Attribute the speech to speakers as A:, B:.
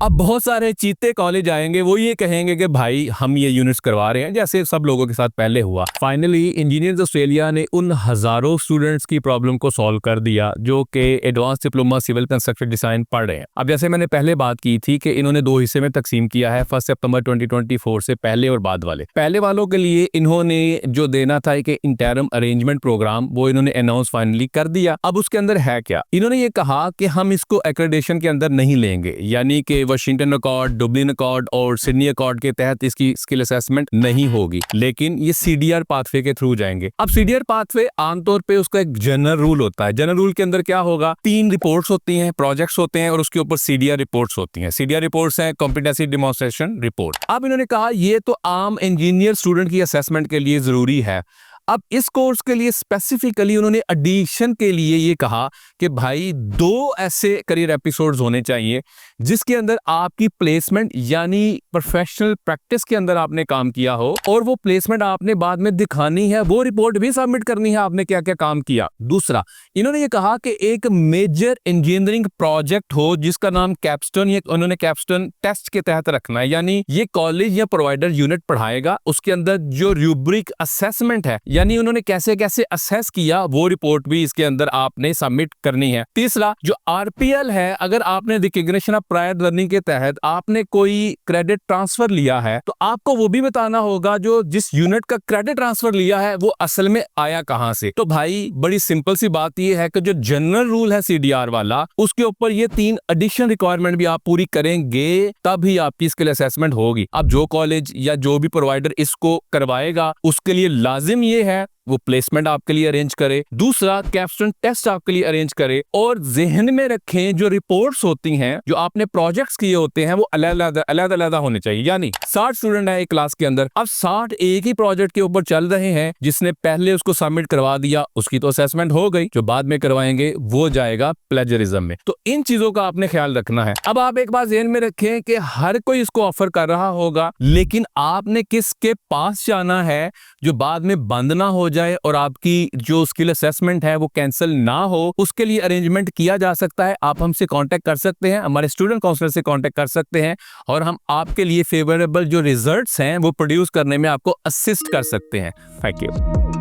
A: अब बहुत सारे चीते कॉलेज आएंगे, वो ये कहेंगे कि भाई हम ये यूनिट्स करवा रहे हैं, जैसे सब लोगों के साथ पहले हुआ। फाइनली इंजीनियर्स ऑस्ट्रेलिया ने उन हजारों स्टूडेंट्स की प्रॉब्लम को सॉल्व कर दिया जो कि advance diploma civil construction design पढ़ रहे हैं। अब जैसे मैंने पहले बात की थी कि इन्होंने 2 हिस्से में तकसीम किया है, 1 सितंबर 2024 से पहले और बाद वाले। पहले वालों के लिए इन्होंने जो देना था कि इंटरम अरेंजमेंट प्रोग्राम, वो इन्होंने अनाउंस फाइनली कर दिया। अब उसके अंदर है क्या, इन्होंने ये कहा कि हम इसको एक्रेडिटेशन के अंदर नहीं लेंगे, यानी कि वाशिंगटन अकॉर्ड, डुबलिन अकॉर्ड और सिडनी अकॉर्ड के तहत इसकी स्किल असेसमेंट नहीं होगी, लेकिन ये सीडीआर पाथवे के थ्रू जाएंगे। अब सीडीआर पाथवे आमतौर पे उसका एक जनरल रूल होता है। जनरल रूल के अंदर क्या होगा, 3 रिपोर्ट्स होती हैं, प्रोजेक्ट्स होते हैं और उसके ऊपर सीडीआर रिपोर्ट्स होती हैं। सीडीआर रिपोर्ट्स हैं कॉम्पिटेंसी डेमोंस्ट्रेशन रिपोर्ट। अब इन्होंने कहा ये तो आम इंजीनियर स्टूडेंट की असेसमेंट के लिए जरूरी है। अब इस कोर्स के लिए स्पेसिफिकली उन्होंने एडिशन के लिए ये कहा कि भाई 2 ऐसे करियर एपिसोड्स होने चाहिए जिसके अंदर आपकी प्लेसमेंट यानी प्रोफेशनल प्रैक्टिस के अंदर आपने काम किया हो और वो प्लेसमेंट आपने बाद में दिखानी है, वो रिपोर्ट भी सबमिट करनी है आपने क्या क्या काम किया। दूसरा, इन्होंने ये कहा कि एक मेजर इंजीनियरिंग प्रोजेक्ट हो जिसका नाम कैप्स्टोन, ये उन्होंने कैप्स्टोन टेस्ट के तहत रखना है, यानी ये कॉलेज या प्रोवाइडर यूनिट पढ़ाएगा, उसके अंदर जो रूब्रिक असेसमेंट है, यानी उन्होंने कैसे कैसे असेस किया, वो रिपोर्ट भी इसके अंदर आपने सबमिट करनी है। तीसरा, जो आरपीएल है, अगर आपने रिकॉग्निशन ऑफ प्रायर लर्निंग के तहत आपने कोई क्रेडिट ट्रांसफर लिया है तो आपको वो भी बताना होगा जो जिस यूनिट का क्रेडिट ट्रांसफर लिया है वो असल में आया कहां से। तो भाई बड़ी सिंपल सी बात ये है कि जो जनरल रूल है सीडीआर वाला, उसके ऊपर ये 3 एडिशनल रिक्वायरमेंट भी आप पूरी करेंगे तभी आपकी स्किल असेसमेंट होगी। अब जो कॉलेज या जो भी प्रोवाइडर इसको करवाएगा उसके लिए लाजिम ये है वो प्लेसमेंट आपके लिए अरेंज करे, दूसरा कैप्स्टोन टेस्ट आपके लिए अरेंज करे, और जहन में रखें जो रिपोर्ट्स होती हैं, जो आपने प्रोजेक्ट्स किए होते हैं, वो अलग-अलग होने चाहिए। यानी 60 स्टूडेंट है एक क्लास के अंदर, अब 60 एक ही प्रोजेक्ट के ऊपर चल रहे हैं, जिसने पहले उसको सबमिट करवा दिया उसकी तो असेसमेंट हो गई, जो बाद में करवाएंगे वो जाएगा प्लेजरिज्म में। तो इन चीजों का आपने ख्याल रखना है। अब आप एक बात जहन में रखें कि हर कोई इसको ऑफर कर रहा होगा, लेकिन आपने किसके पास जाना है जो बाद में बंद ना हो जाए और आपकी जो स्किल असेसमेंट है वो कैंसिल ना हो, उसके लिए अरेंजमेंट किया जा सकता है। आप हमसे कांटेक्ट कर सकते हैं, हमारे स्टूडेंट काउंसलर से कांटेक्ट कर सकते हैं और हम आपके लिए फेवरेबल जो रिजल्ट्स हैं वो प्रोड्यूस करने में आपको असिस्ट कर सकते हैं। Thank you.